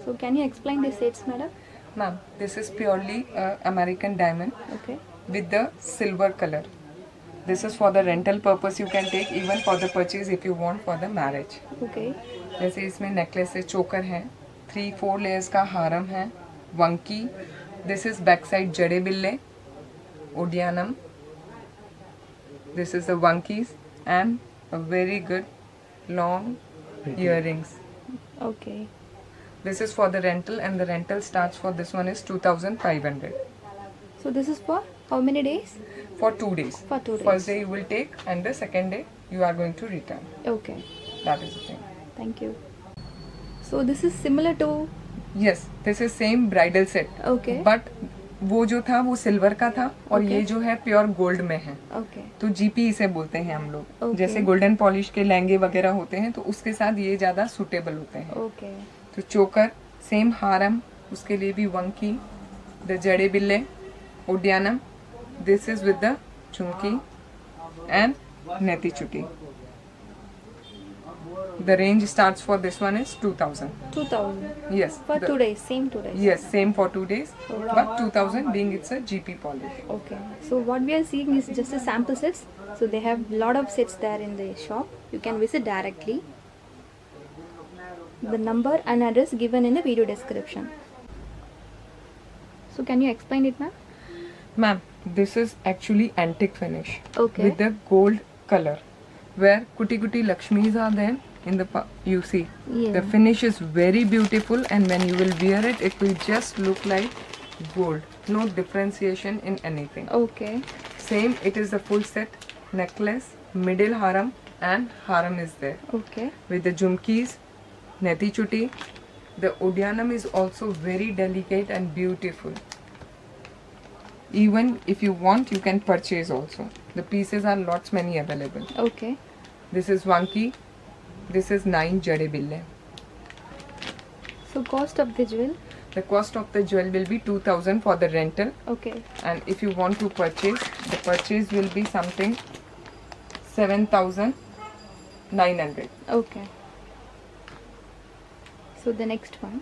So can you explain the sets, madam? Ma'am, this is purely American diamond Okay. with the silver color. This is for the rental purpose, you can take, even for the purchase if you want for the marriage. Okay. जैसे इसमें necklace है, चोकर है, 3-4 layers का हारम है, vanki. This is back side jada billa, odiyanam. This is the vankis and a very good long earrings. Okay. This is for the rental, and the rental starts for this one is 2,500 So this is for how many days? for 2 days. For 2 days. First day you will take, and the second day you are going to return. Okay. That is the thing. Thank you. So this is similar to. Yes, this is same bridal set. Okay. But वो जो था वो silver का था, और Okay. ये जो है प्योर गोल्ड में है. Okay. तो जीपी इसे बोलते हैं हम लोग. Okay. जैसे गोल्डन पॉलिश के लहंगे वगैरह होते हैं, तो उसके साथ ये ज्यादा सुटेबल होते हैं. Okay. तो चोकर, सेम हारम, उसके लिए भी वंकी, the jada billa, odiyanam. This is with the jhumki and nethi chutti. The range starts for this one is 2,000. 2,000 Yes. for the- 2 days. Same 2 days. Yes, same for 2 days. Okay. But 2,000 being it's a GP polish. Okay. So what we are seeing is just a sample sets. So they have lot of sets there in the shop. You can visit directly. The number and address given in the video description. So can you explain it, ma'am? Ma'am, this is actually antique finish. Okay. With the gold color, where kuti Lakshmis are there in the you see. Yeah. The finish is very beautiful, and when you will wear it, it will just look like gold. No differentiation in anything. Okay. Same, it is the full set, necklace, middle haram, and haram is there. Okay. With the jhumkis, neti chuti. The Udyanam is also very delicate and beautiful. Even if you want, you can purchase also. The pieces are lots many available. Okay. This is Wanki. This is 9 Jade Bille. So cost of the jewel. The cost of the jewel will be 2,000 for the rental, Okay. and if you want to purchase, the purchase will be something 7,900. Okay. So the next one.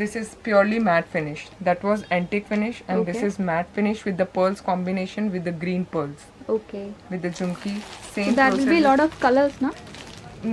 This is purely matte finish. That was antique finish, and this Okay. is matte finish with the pearls combination with the green pearls Okay. with the jhumki. Same. So that will be a process. lot of colors, na?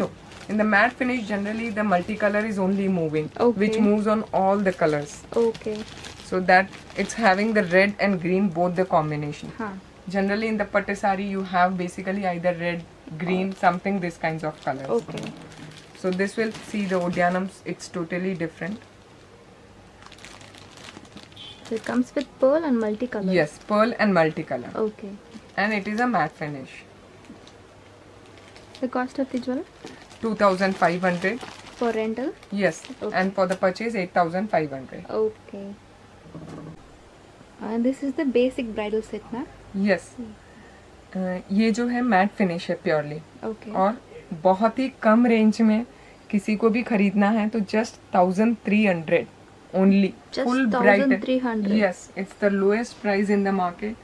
No. In the matte finish, generally the multicolor is only moving, Okay. which moves on all the colors. Okay. So that it's having the red and green both the combination. Huh. Generally in the patte sari you have basically either red, green, something this kinds of colors. Okay. So this will see the Odyanams, it's totally different. So it comes with pearl and multicolor. Yes, pearl and multicolor. Okay. And it is a matte finish. The cost of the jewel 2,500. for rental. Yes. Okay. And for the purchase 8,500. Okay. And this is the basic bridal set, na? Yes. ये जो है matte finish है purely, Okay. और बहुत ही कम range में किसी को भी खरीदना है तो just 1,300 only. Just full 1,300. Yes, it's the lowest price in the market.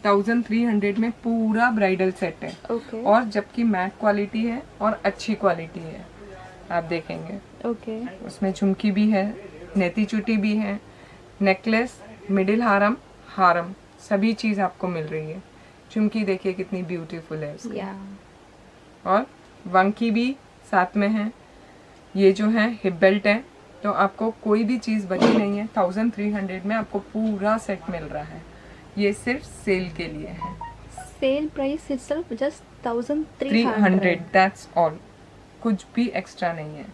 1,300 में पूरा ब्राइडल सेट है, Okay. और जबकि मैट क्वालिटी है और अच्छी क्वालिटी है. आप देखेंगे Okay. उसमें झुमकी भी है, नेती चुटी भी है, नेकलेस, मिडिल हारम, हारम, सभी चीज़ आपको मिल रही है. झुमकी देखिए कितनी ब्यूटीफुल है उसकी. Yeah. और वंकी भी साथ में है. ये जो है हिप बेल्ट है, तो आपको कोई भी चीज़ बची नहीं है. 1,300 में आपको पूरा सेट मिल रहा है. ये सिर्फ सेल के लिए है. Sale price itself just 1,300. 300, that's all. कुछ भी एक्स्ट्रा नहीं है.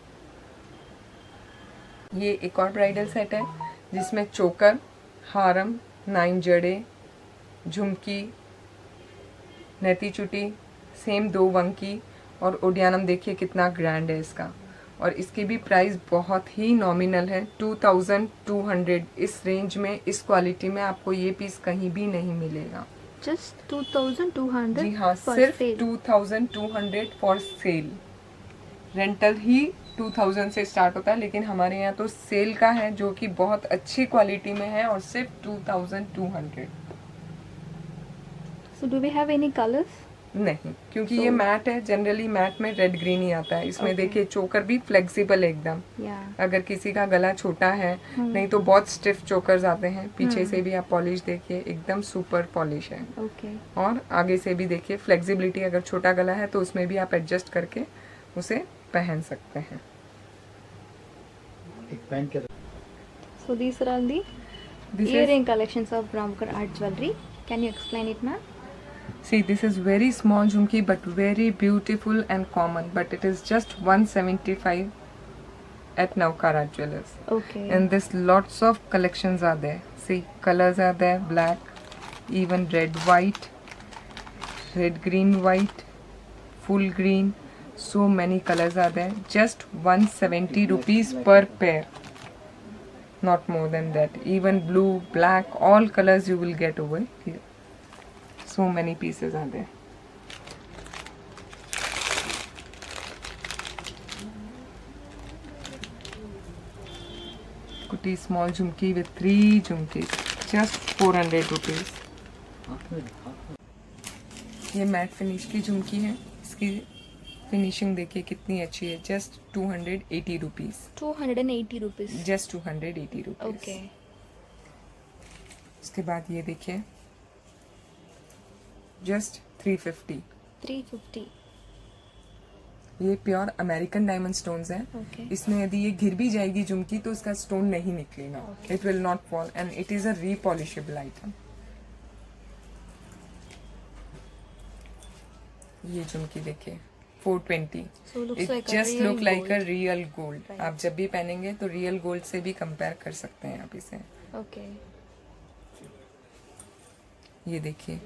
ये एक और ब्राइडल सेट है जिसमें चोकर, हारम, 9 जड़े, झुमकी, नेती चुटी, सेम 2 वंकी, और ओडियानम देखिए कितना ग्रैंड है इसका. और इसकी भी प्राइस बहुत ही नॉमिनल है, 2,200. इस रेंज में, इस क्वालिटी में आपको ये पीस कहीं भी नहीं मिलेगा. Just 2,200. जी हाँ, for सिर्फ sale. 2,200 for sale. रेंटल ही 2,000 से स्टार्ट होता है, लेकिन हमारे यहाँ तो सेल का है जो कि बहुत अच्छी क्वालिटी में है, और सिर्फ 2,200. So do we have any colors? नहीं, क्योंकि ये मैट है, जनरली मैट में रेड ग्रीन ही आता है। इसमें देखिए चोकर भी फ्लेक्सिबल है एकदम। अगर किसी का गला छोटा है, नहीं तो बहुत स्टिफ चोकर्स आते हैं। पीछे से भी आप पॉलिश देखिए, एकदम सुपर पॉलिश है। और आगे से भी देखिए फ्लेक्सिबिलिटी, अगर छोटा गला है तो उसमें भी आप एडजस्ट करके उसे पहन सकते हैं। So these are all the earring collections of Brahmakar art jewelry. Can you explain it, ma'am? See, this is very small jhumki but very beautiful and common, but it is just 175 at Navkar Art Jewelers. Okay. And this lots of collections are there. See, colors are there, black, even red, white, red, green, white, full green. So many colors are there. Just 170 rupees per pair. Not more than that. Even blue, black, all colors you will get over here. So many pieces are there. Kutti small jhumki with 3 jhumkis. Just 400 rupees. ये matte finish की झुमकी है। इसकी finishing देखिए कितनी अच्छी है। Just 280 rupees. 280 rupees. Just 280 rupees. Okay. उसके बाद ये देखिए जस्ट 350। 350. ये प्योर अमेरिकन डायमंड स्टोन्स हैं। Okay. इसमें यदि ये गिर भी जाएगी झुमकी तो इसका स्टोन नहीं निकलेगा। It will not fall and it is a repolishable item. ये झुमकी देखिए 420। So looks it like a just real look like a gold. Real gold. Right. आप जब भी पहनेंगे तो रियल गोल्ड से भी कंपेयर कर सकते हैं आप इसे। Okay. ये देखिए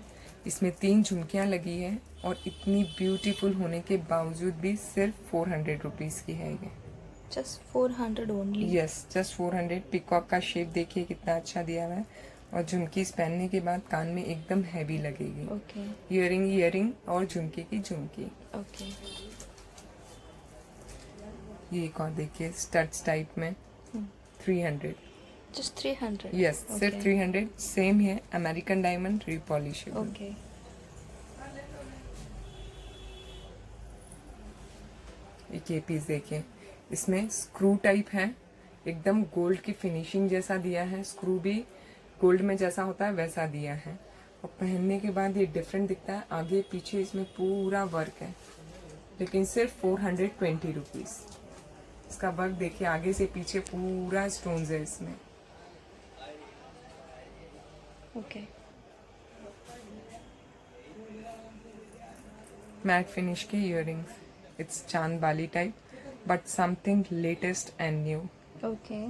इसमें 3 झुमकियां लगी है और इतनी ब्यूटीफुल होने के बावजूद भी सिर्फ 400 रुपीज की है ये। Just 400 only. Yes, just 400। Peacock का शेप देखिए कितना अच्छा दिया हुआ है और झुमकी पहनने के बाद कान में एकदम हैवी लगेगी। Okay. ईयरिंग और झुमकी की झुमकी। Okay. ये एक और देखिए स्टड्स टाइप में 300। Just 300. यस, सिर्फ 300। सेम है अमेरिकन डायमंड रीपॉलिशेबल। Okay. एक ये पीस देखिए, इसमें स्क्रू टाइप है, एकदम गोल्ड की फिनिशिंग जैसा दिया है। स्क्रू भी गोल्ड में जैसा होता है वैसा दिया है और पहनने के बाद ये डिफरेंट दिखता है। आगे पीछे इसमें पूरा वर्क है, लेकिन सिर्फ 420 रुपीज। इसका वर्क देखिए, आगे से पीछे पूरा स्टोन्स है इसमें। Okay. मैट फिनिश के earrings. It's chandbali type but something latest and new. Okay.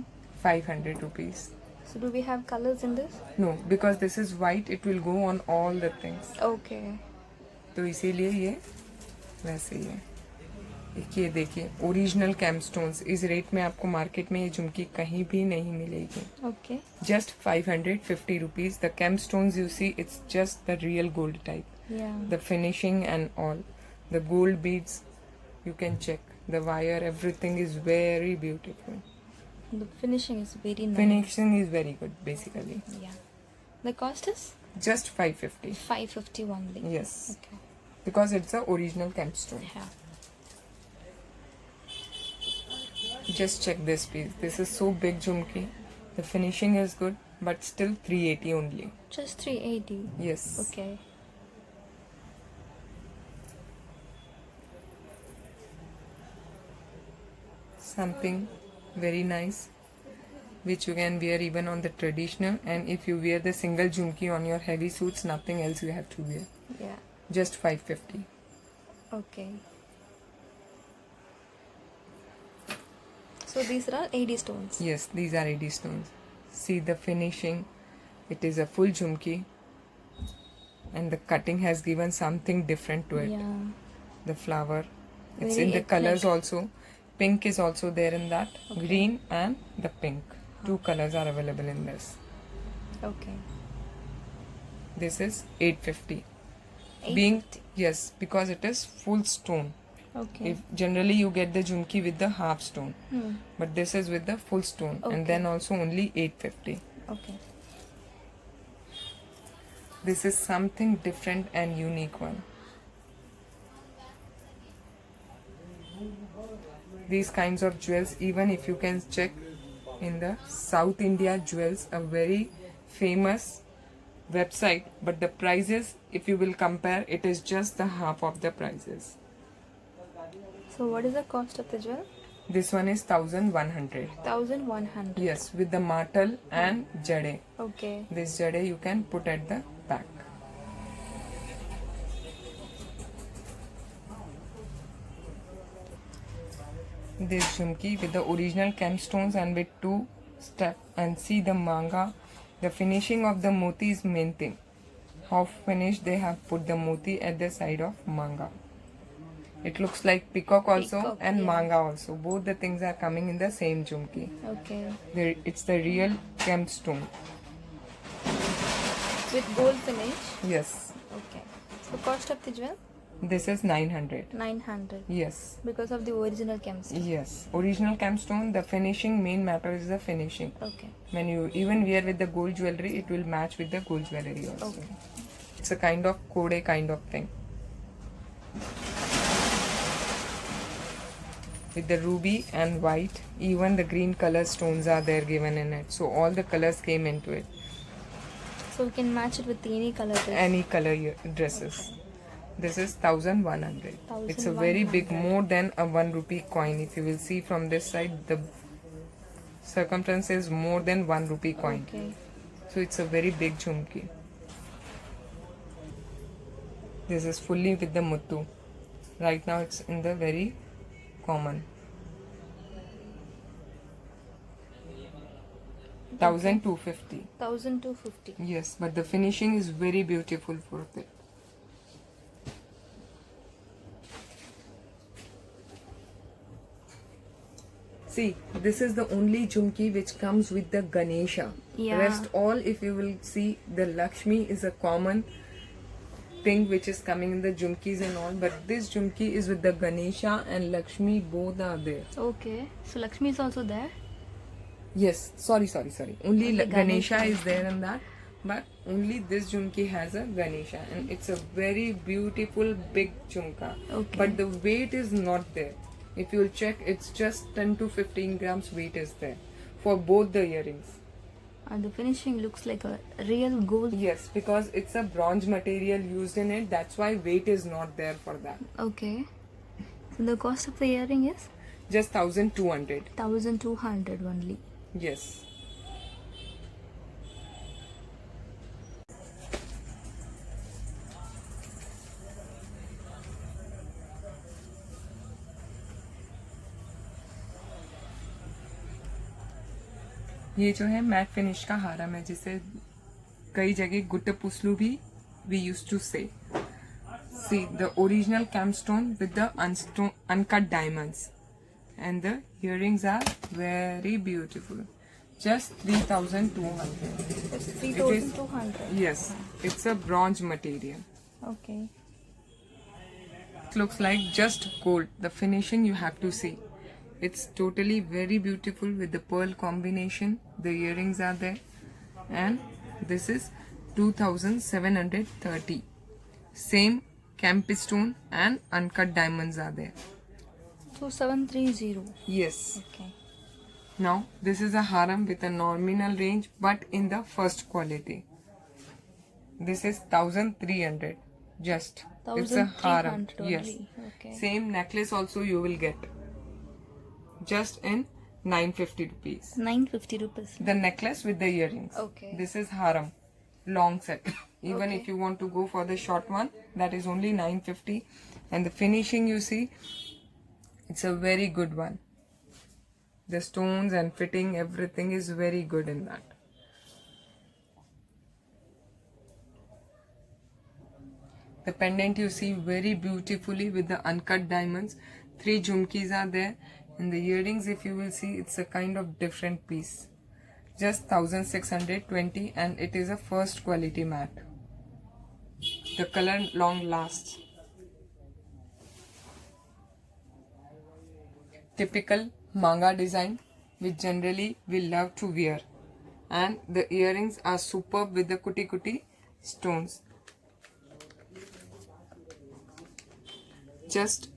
500 rupees. So do we have colors in this? No, because this is white, it will go on all the things. Okay. तो इसीलिए ये वैसे ही है। एक ये देखिए original कैमस्टोन्स। इस rate में आपको मार्केट में ये झुमकी कहीं भी नहीं मिलेगी। Okay. Just 550 rupees. The kemp stones you see, it's just the real gold type. Yeah. The finishing and all, the gold beads, you can check. The wire, everything is very beautiful. The finishing is very nice. Finishing is very good, basically. Yeah. The cost is Just 550. 550 only. Yes, Okay. because it's the original camstone. Yeah. Just check this piece. This is so big jhumki. The finishing is good, but still 380 only. Just 380. Yes. Okay. Something very nice, which you can wear even on the traditional. And if you wear the single jhumki on your heavy suits, nothing else you have to wear. Yeah. Just 550. Okay. So these are all 80 stones. Yes, these are 80 stones. See the finishing. It is a full jhumki, and the cutting has given something different to it. Yeah. The flower. It's Very in the ethnic. colors also. Pink is also there in that. Okay. Green and the pink. 2 colors are available in this. Okay. This is 850. 850. Being yes, because it is full stone. Okay. If generally you get the jhumki with the half stone, but this is with the full stone, Okay. and then also only 850. Okay. This is something different and unique one. these kinds of jewels. Even if you can check in the South India Jewels, a very famous website, but the prices, if you will compare, it is just the half of the prices. So what is the cost of the jewel? This one is 1100. 1100. Yes, with the martel and jade. Okay. This jade you can put at the back. This jhumki with the original gemstones and with 2 step, and see the manga. The finishing of the moti is main thing. How finished they have put the moti at the side of manga. It looks like peacock also Peacock, and yeah. manga also. Both the things are coming in the same jhumki. Okay. It's the real gemstone. With gold finish. Yes. Okay. So cost of the jewel? This is 900. 900. Yes. Because of the original gemstone. Yes. Original gemstone, the finishing, main matter is the finishing. Okay. When you even wear with the gold jewelry, it will match with the gold jewelry also. Okay. It's a kind of kode kind of thing. With the ruby and white, even the green color stones are there given in it. So all the colors came into it. So we can match it with any color dress. Any color dresses. This is 1100. It's a very big, 1100. more than a 1 rupee coin. If you will see from this side, the circumference is more than 1 rupee coin. Okay. So it's a very big jhumki. This is fully with the muttu. Right now it's in the very common. 1250. 1250. Yes, but the finishing is very beautiful for it. See, this is the only jhumki which comes with the Ganesha. Yeah. Rest all, if you will see, the Lakshmi is a common thing which is coming in the jhumkis and all, but this jhumki is with the Ganesha and Lakshmi, both are there. Okay. So Lakshmi is also there? Yes, sorry. Only Only Ganesha Ganesha. is there in that, but only this jhumki has a Ganesha, and it's a very beautiful big jhumka. Okay. But the weight is not there. If you'll check, it's just 10 to 15 grams weight is there for both the earrings. And the finishing looks like a real gold. Yes, because it's a bronze material used in it, that's why weight is not there for that. Okay. So the cost of the earring is Just 1200. 1200 only. Yes. ये जो है matte finish का हारम है, जिसे कई जगह गुट्ट पुसलू भी we used to say. See the original camstone with the uncut diamonds, and the earrings are very beautiful. Just 3200. It's 3200. Yes, it's a bronze material. Okay. It looks like just gold. The finishing you have to see. It's totally very beautiful with the pearl combination. The earrings are there, and this is 2730. Same campstone and uncut diamonds are there. 2730. Yes. Okay. Now this is a haram with a nominal range, but in the first quality. This is 1300. Just it's a haram. 1300 Yes. only. Okay. Same necklace also you will get. Just in 950 rupees. 950 rupees. The necklace with the earrings. Okay. This is haram, long set. Even Okay. if you want to go for the short one, that is only 950. And the finishing you see, it's a very good one. The stones and fitting, everything is very good in that. The pendant you see very beautifully with the uncut diamonds. 3 jhumkis are there. And the earrings, if you will see, it's a kind of different piece. Just 1620, and it is a first quality matte. The color long lasts. Typical manga design, which generally we love to wear. And the earrings are superb with the kuti stones. Just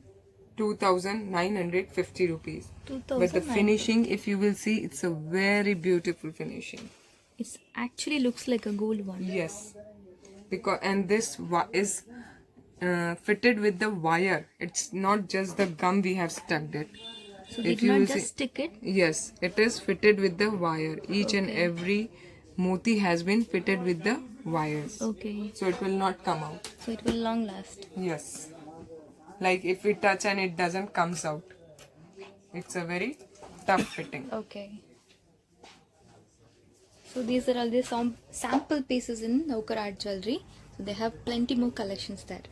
2,950 rupees. 2,000. But the finishing, if you will see, it's a very beautiful finishing. It actually looks like a gold one. Yes, because and this is fitted with the wire. It's not just the gum we have stuck it. So they If did you not will just see- stick it. Yes, it is fitted with the wire. Each and Okay. every moti has been fitted with the wires. Okay. So it will not come out. So it will long last. Yes. Like if we touch and it doesn't comes out. It's a very tough fitting. Okay. So these are all the sample pieces in Naukar Art Jewelry. So they have plenty more collections there.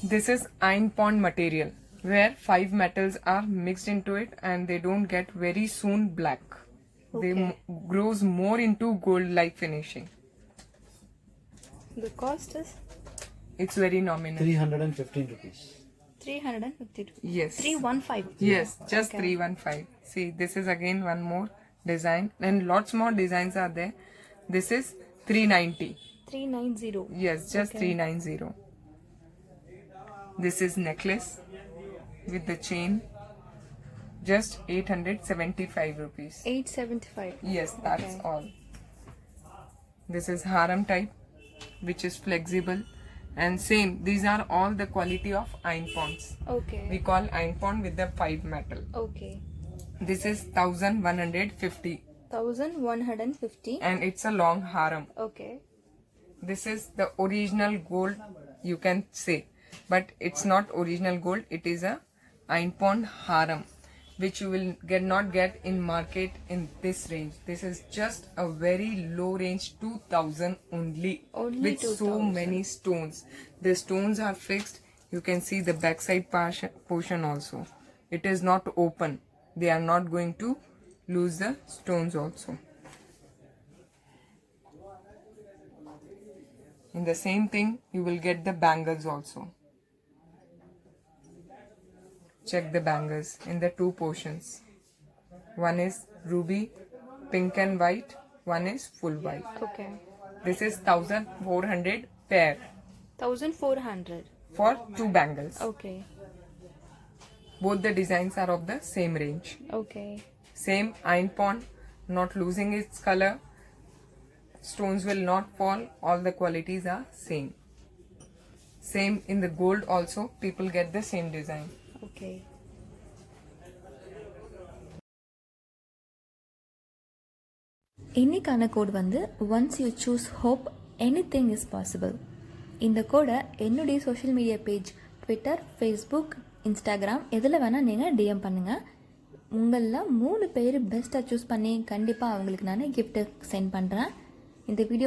This is iron pond material where 5 metals are mixed into it and they don't get very soon black. They Okay. grows more into gold like finishing. The cost is It's very nominal. 315 rupees. 350. Yes. 315. Yes, just Okay. 315. See, this is again one more design and lots more designs are there. This is 390. 390. Yes, just Okay. 390. This is necklace with the chain. Just 875 rupees. 875. Yes, that's Okay. all. This is harem type, which is flexible. And same, these are all the quality of iron ponds. Okay. We call iron pond with the 5 metal. Okay. This is 1150 1150. and it's a long harem. Okay. This is the original gold, you can say, but it's not original gold. It is a iron pond harem, which you will not get in market in this range. This is just a very low range, 2,000 only, Only with so 2,000. many stones. The stones are fixed. You can see the backside portion also. It is not open. They are not going to lose the stones also. In the same thing, you will get the bangles also. Check the bangles in the 2 portions. One is ruby, pink and white. One is full white. Okay. This is 1,400 pair 1400. for 2 bangles. Okay. Both the designs are of the same range. Okay. Same iron pond, not losing its color. Stones will not fall. All the qualities are same. Same in the gold also. People get the same design. Okay. இன்னைக்கான code வந்து once you choose hope anything is possible. இந்த கோடை என்னுடைய social media page Twitter, Facebook, Instagram எதில் வேணால் நீங்கள் DM பண்ணுங்கள். உங்களில் 3 பேர் பெஸ்ட்டாக சூஸ் பண்ணி கண்டிப்பாக அவங்களுக்கு நான் கிஃப்ட்டு சென்ட் பண்ணுறேன். இந்த வீடியோ